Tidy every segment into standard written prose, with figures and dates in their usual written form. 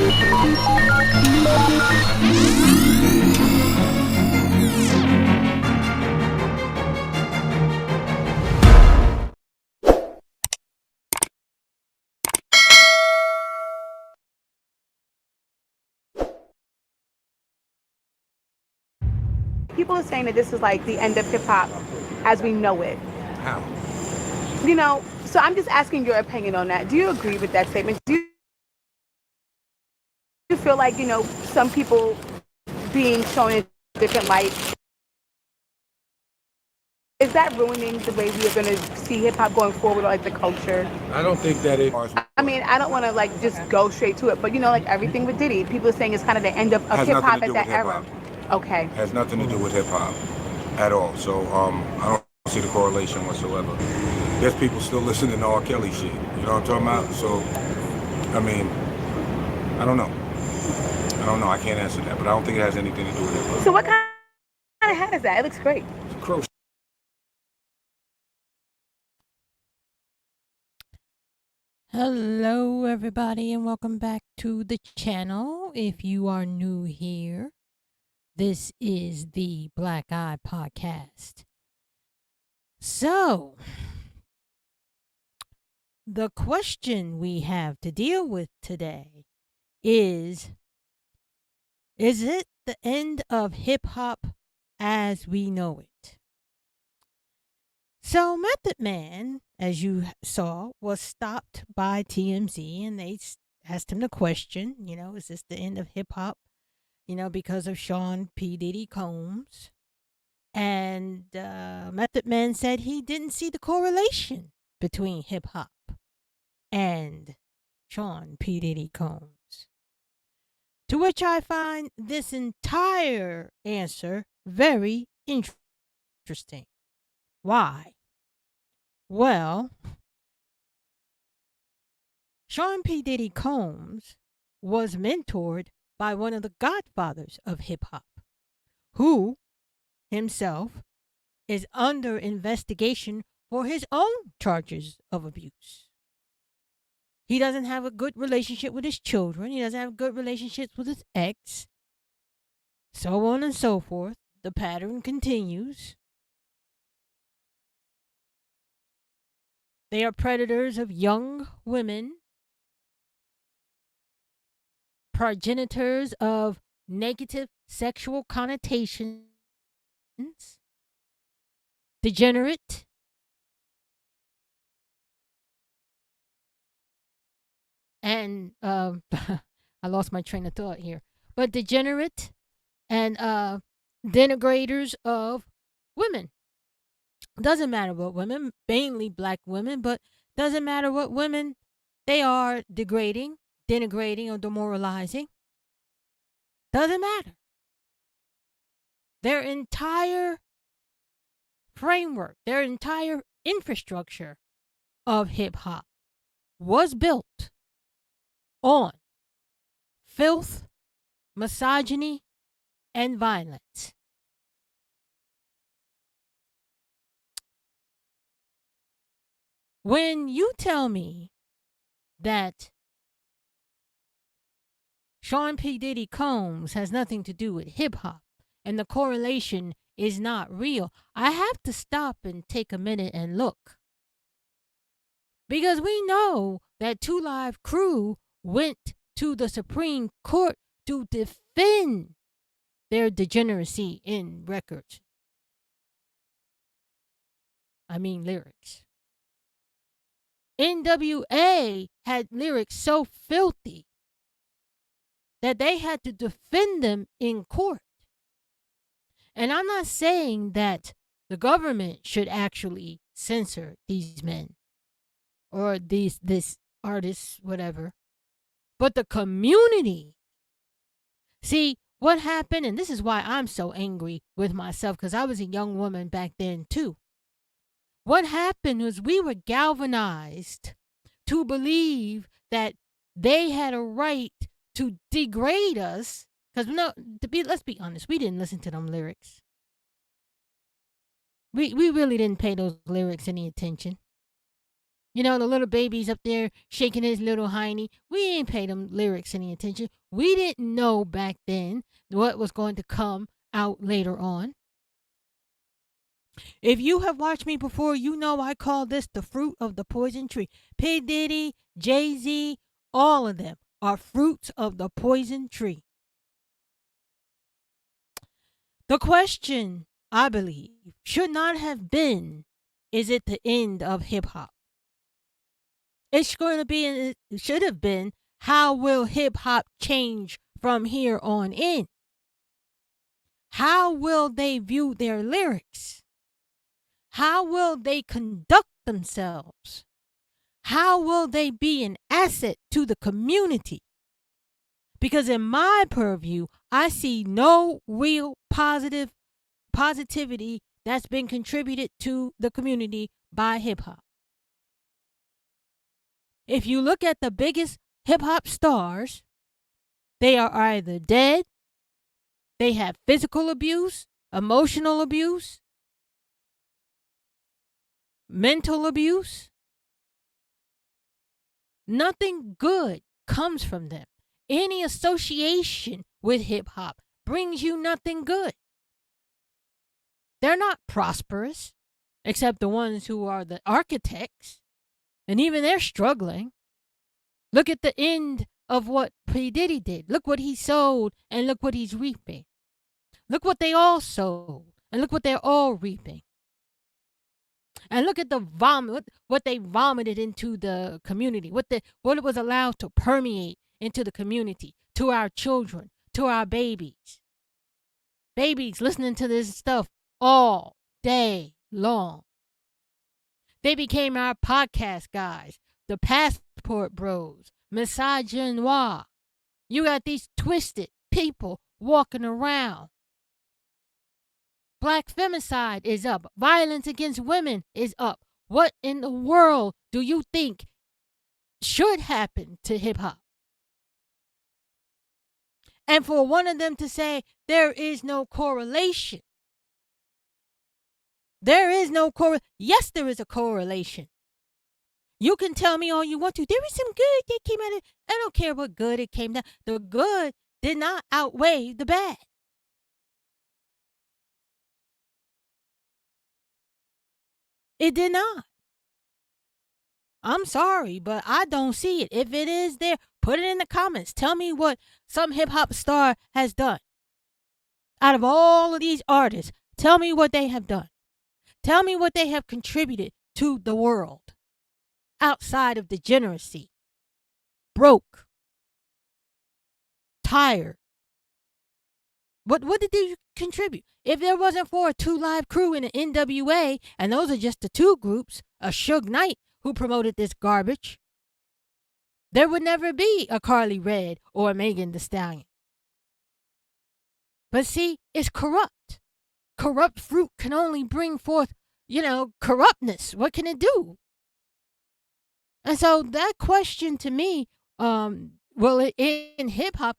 People are saying that this is like the end of hip hop as we know it. How? So I'm just asking your opinion on that. Do you agree with that statement? Do you feel like, some people being shown in a different light, is that ruining the way we are going to see hip hop going forward, or like the culture? I don't think that it I mean, I don't want to like just go straight to it, but like everything with Diddy, people are saying it's kind of the end of has hip nothing to hop at do that with hip era. hop. Okay. Has nothing to do with hip hop at all. So I don't see the correlation whatsoever. There's people still listening to R. Kelly shit. You know what I'm talking about? So I mean, I don't know. I don't know. I can't answer that, but I don't think it has anything to do with hip hop. So what kind of hat is that? It looks great. It's crow. Hello, everybody, and welcome back to the channel. If you are new here, this is the Black Eye Podcast. So, the question we have to deal with today is it the end of hip hop as we know it? So, Method Man, as you saw, was stopped by TMZ, and they asked him the question, is this the end of hip hop, because of Sean P. Diddy Combs? And Method Man said he didn't see the correlation between hip hop and Sean P. Diddy Combs. To which I find this entire answer very interesting. Why? Well, Sean P. Diddy Combs was mentored by one of the godfathers of hip hop, who himself is under investigation for his own charges of abuse. He doesn't have a good relationship with his children. He doesn't have good relationships with his ex. So on and so forth. The pattern continues. They are predators of young women, progenitors of negative sexual connotations, degenerate, and I lost my train of thought here, but degenerate and denigrators of women. Doesn't matter what women, mainly black women, but doesn't matter what women they are degrading, denigrating, or demoralizing. Doesn't matter. Their entire framework, their entire infrastructure of hip hop was built on filth, misogyny, and violence. When you tell me that Sean P. Diddy Combs has nothing to do with hip hop and the correlation is not real, I have to stop and take a minute and look. Because we know that 2 Live Crew went to the Supreme Court to defend their degeneracy in records. I mean lyrics. NWA had lyrics so filthy that they had to defend them in court. And I'm not saying that the government should actually censor these men or this artists, whatever. But the community. See, what happened, and this is why I'm so angry with myself, because I was a young woman back then too. What happened was we were galvanized to believe that they had a right to degrade us. Because let's be honest, we didn't listen to them lyrics. We really didn't pay those lyrics any attention. You know, the little baby's up there shaking his little hiney. We ain't paid them lyrics any attention. We didn't know back then what was going to come out later on. If you have watched me before, you know I call this the fruit of the poison tree. P Diddy, Jay-Z, all of them are fruits of the poison tree. The question, I believe, should not have been, is it the end of hip hop? It's going to be, it should have been, how will hip hop change from here on in? How will they view their lyrics? How will they conduct themselves? How will they be an asset to the community? Because in my purview, I see no real positivity that's been contributed to the community by hip hop. If you look at the biggest hip hop stars, they are either dead, they have physical abuse, emotional abuse, mental abuse. Nothing good comes from them. Any association with hip hop brings you nothing good. They're not prosperous, except the ones who are the architects. And even they're struggling. Look at the end of what P Diddy did. Look what he sowed and look what he's reaping. Look what they all sowed and look what they're all reaping. And look at the vomit, what they vomited into the community, what it was allowed to permeate into the community, to our children, to our babies. Babies listening to this stuff all day long. They became our podcast guys, the passport bros, misogyny. You got these twisted people walking around. Black femicide is up. Violence against women is up. What in the world do you think should happen to hip hop? And for one of them to say there is no correlation. There is no correlation. Yes, there is a correlation. You can tell me all you want to. There is some good that came out of it. I don't care what good it came down. The good did not outweigh the bad. It did not. I'm sorry, but I don't see it. If it is there, put it in the comments. Tell me what some hip hop star has done. Out of all of these artists, tell me what they have done. Tell me what they have contributed to the world outside of degeneracy, broke, tired. What did they contribute? If there wasn't for a 2 Live Crew and an NWA, and those are just the two groups, a Suge Knight who promoted this garbage, there would never be a Carly Red or a Megan Thee Stallion. But see, it's corrupt. Corrupt fruit can only bring forth, corruptness. What can it do? And so that question to me, will it end hip hop?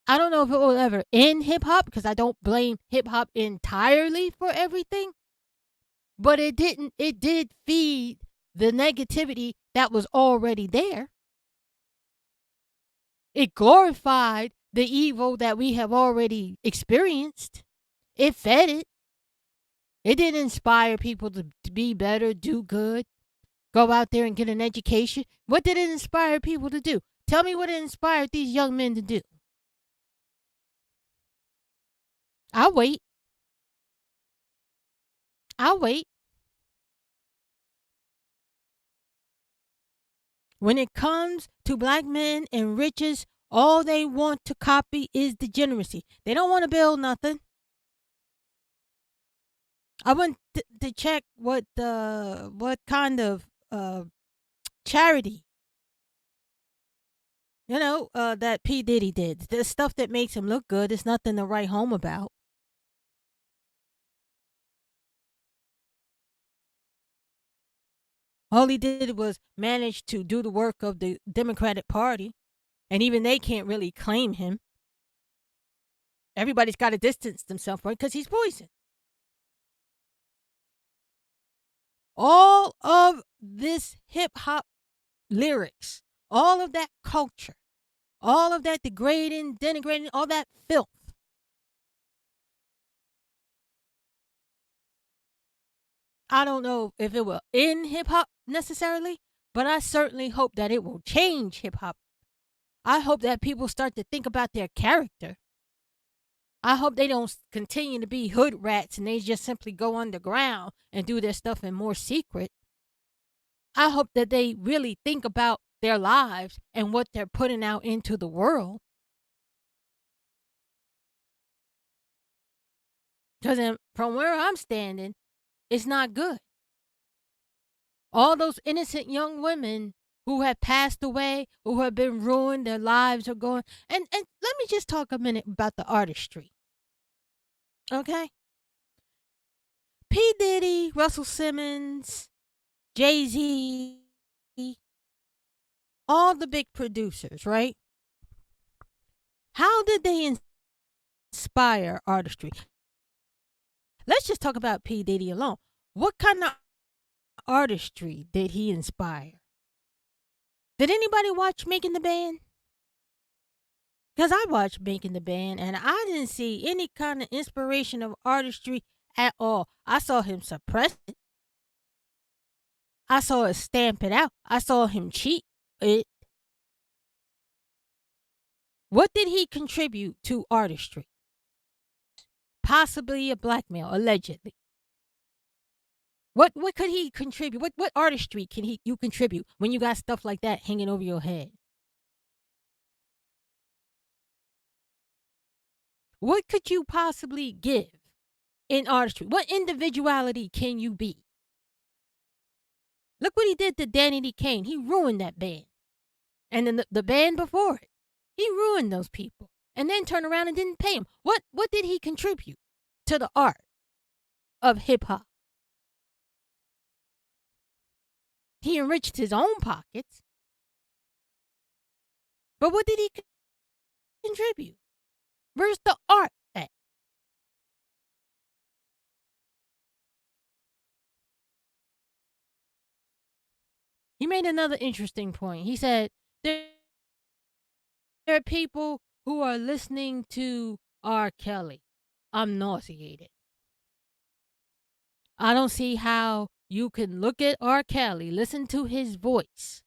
I don't know if it will ever end hip hop because I don't blame hip hop entirely for everything. But it didn't. It did feed the negativity that was already there. It glorified the evil that we have already experienced. It fed it. It didn't inspire people to be better, do good, go out there and get an education. What did it inspire people to do? Tell me what it inspired these young men to do. I'll wait. When it comes to black men and riches, all they want to copy is degeneracy. They don't want to build nothing. I went to check what kind of charity, that P Diddy did. The stuff that makes him look good is nothing to write home about. All he did was manage to do the work of the Democratic Party, and even they can't really claim him. Everybody's got to distance themselves from him because he's poison. all of this hip hop lyrics, all of that culture, all of that degrading, denigrating, all that filth. I don't know if it will end hip hop necessarily, but I certainly hope that it will change hip hop. I hope that people start to think about their character. I hope they don't continue to be hood rats and they just simply go underground and do their stuff in more secret. I hope that they really think about their lives and what they're putting out into the world. Because from where I'm standing, it's not good. All those innocent young women who have passed away, who have been ruined, their lives are going. And let me just talk a minute about the artistry. Okay? P Diddy, Russell Simmons, Jay-Z, all the big producers, right? How did they inspire artistry? Let's just talk about P Diddy alone. What kind of artistry did he inspire? Did anybody watch Making the Band? Because I watched Making the Band and I didn't see any kind of inspiration of artistry at all. I saw him suppress it. I saw it stamp it out. I saw him cheat it. What did he contribute to artistry? Possibly a blackmail, allegedly. What could he contribute? What artistry can you contribute when you got stuff like that hanging over your head? What could you possibly give in artistry? What individuality can you be? Look what he did to Danny D. Kane. He ruined that band. And then the band before it. He ruined those people. And then turned around and didn't pay him. What did he contribute to the art of hip-hop? He enriched his own pockets. But what did he contribute? Where's the art at? He made another interesting point. He said, there are people who are listening to R. Kelly. I'm nauseated. I don't see how you can look at R. Kelly, listen to his voice,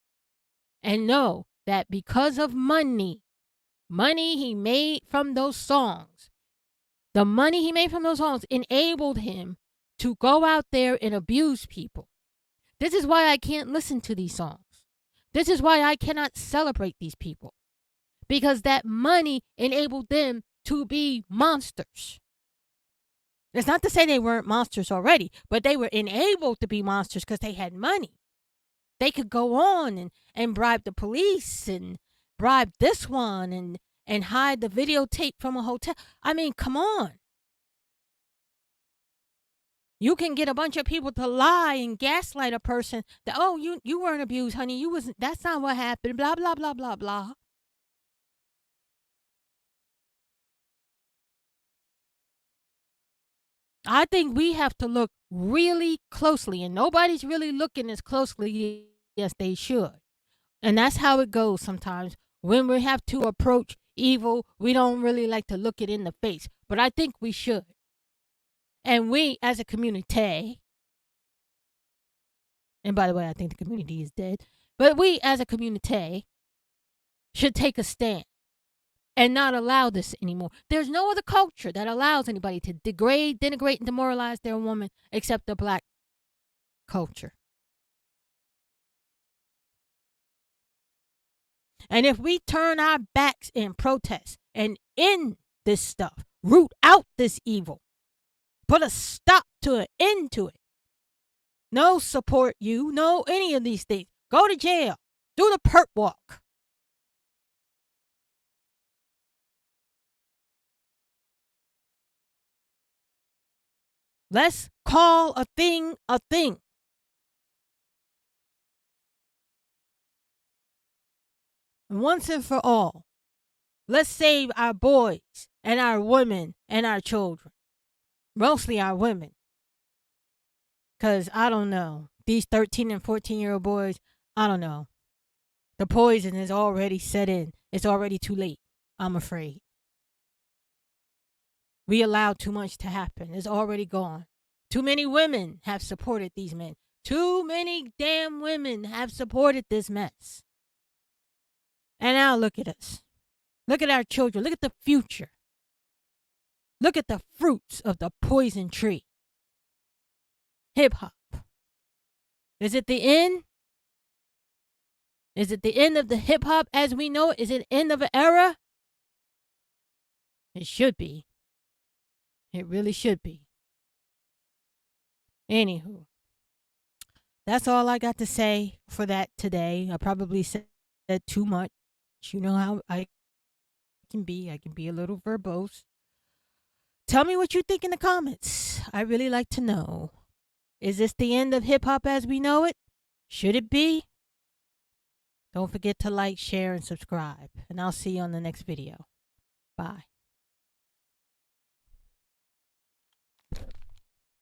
and know that because of money he made from those songs, the money he made from those songs enabled him to go out there and abuse people. This is why I can't listen to these songs. This is why I cannot celebrate these people. Because that money enabled them to be monsters. It's not to say they weren't monsters already, but they were enabled to be monsters because they had money. They could go on and bribe the police and bribe this one and hide the videotape from a hotel. I mean, come on. You can get a bunch of people to lie and gaslight a person that, oh, you weren't abused, honey. You wasn't. That's not what happened. Blah, blah, blah, blah, blah. I think we have to look really closely, and nobody's really looking as closely as they should. And that's how it goes sometimes. When we have to approach evil, we don't really like to look it in the face. But I think we should. And we, as a community, and by the way, I think the community is dead, but we, as a community, should take a stand and not allow this anymore. There's no other culture that allows anybody to degrade, denigrate, and demoralize their woman except the black culture. And if we turn our backs in protest and end this stuff, root out this evil, put a stop to it, end to it. No support you, no any of these things. Go to jail. Do the perp walk. Let's call a thing a thing. Once and for all, let's save our boys and our women and our children. Mostly our women. Because I don't know. these 13 and 14-year-old boys, I don't know. The poison is already set in. It's already too late, I'm afraid. We allowed too much to happen. It's already gone. Too many women have supported these men. Too many damn women have supported this mess. And now look at us. Look at our children. Look at the future. Look at the fruits of the poison tree. Hip hop. Is it the end? Is it the end of the hip hop as we know it? Is it the end of an era? It should be. It really should be. Anywho, that's all I got to say for that today. I probably said too much. You know how I can be. I can be a little verbose. Tell me what you think in the comments. I really like to know. Is this the end of hip hop as we know it? Should it be? Don't forget to like, share, and subscribe. And I'll see you on the next video. Bye.